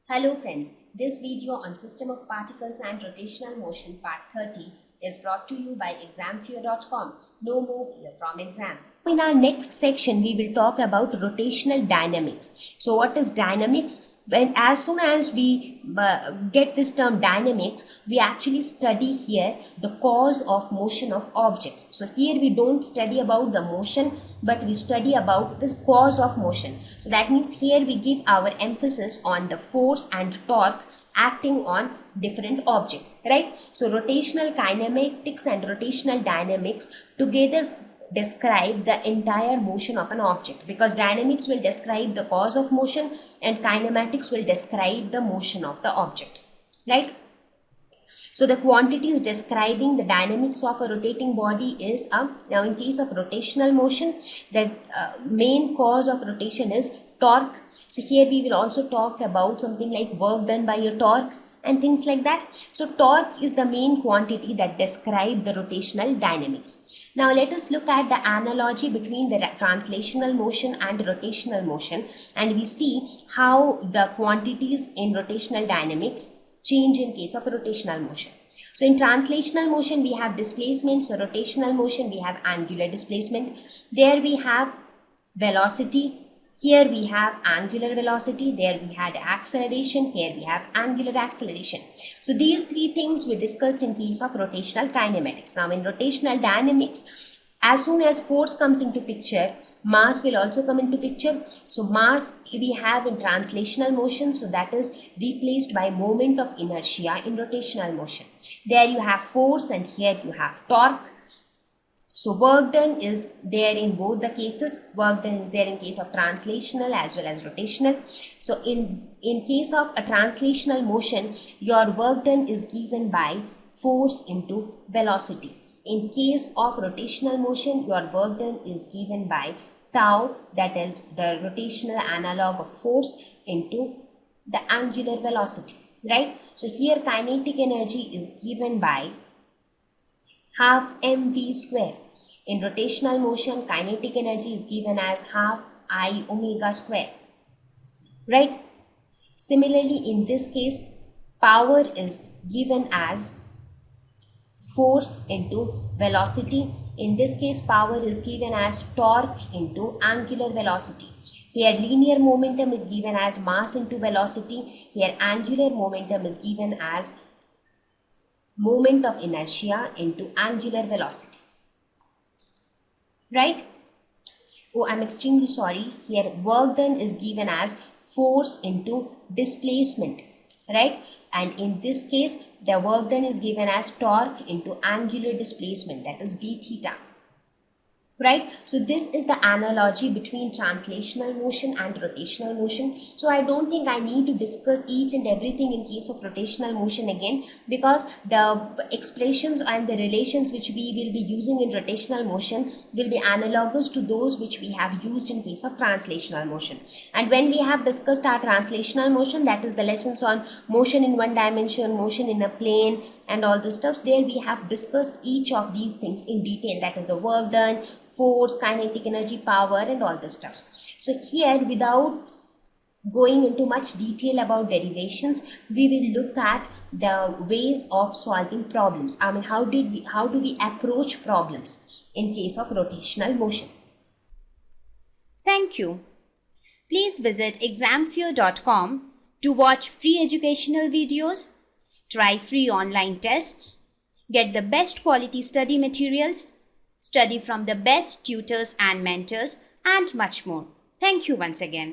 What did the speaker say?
Hello friends, this video on System of Particles and Rotational Motion part 30 is brought to you by examfear.com. No more fear from exam. In our next section, we will talk about rotational dynamics. So what is dynamics? As soon as we get this term dynamics, we actually study here the cause of motion of objects. So here we don't study about the motion, but we study about the cause of motion. So that means here we give our emphasis on the force and torque acting on different objects, right? So rotational kinematics and rotational dynamics together describe the entire motion of an object, because dynamics will describe the cause of motion and kinematics will describe the motion of the object, right? So the quantities describing the dynamics of a rotating body is now in case of rotational motion, the main cause of rotation is torque. So here we will also talk about something like work done by a torque and things like that. So torque is the main quantity that describe the rotational dynamics. Now let us look at the analogy between the translational motion and rotational motion, and we see how the quantities in rotational dynamics change in case of rotational motion. So in translational motion we have displacement, so rotational motion we have angular displacement. There we have velocity. Here we have angular velocity, there we had acceleration, here we have angular acceleration. So these three things we discussed in case of rotational kinematics. Now in rotational dynamics, as soon as force comes into picture, mass will also come into picture. So mass we have in translational motion, so that is replaced by moment of inertia in rotational motion. There you have force and here you have torque. So work done is there in both the cases. Work done is there in case of translational as well as rotational. So in case of a translational motion, your work done is given by force into velocity. In case of rotational motion, your work done is given by tau, that is the rotational analog of force, into the angular velocity, right? So here kinetic energy is given by half mv square. In rotational motion, kinetic energy is given as half I omega square, right? Similarly, in this case, power is given as force into velocity. In this case, power is given as torque into angular velocity. Here, linear momentum is given as mass into velocity. Here, angular momentum is given as moment of inertia into angular velocity. Right? Oh, I'm extremely sorry. Here work done is given as force into displacement, right? And in this case, the work done is given as torque into angular displacement, that is d theta. Right? So this is the analogy between translational motion and rotational motion. So I don't think I need to discuss each and everything in case of rotational motion again, because the expressions and the relations which we will be using in rotational motion will be analogous to those which we have used in case of translational motion. And when we have discussed our translational motion, that is the lessons on motion in one dimension, motion in a plane, and all those stuff, there we have discussed each of these things in detail, that is the work done, force, kinetic energy, power, and all the stuff. So here, without going into much detail about derivations, we will look at the ways of solving problems. I mean, how do we approach problems in case of rotational motion? Thank you. Please visit examfear.com to watch free educational videos, try free online tests, get the best quality study materials, study from the best tutors and mentors, and much more. Thank you once again.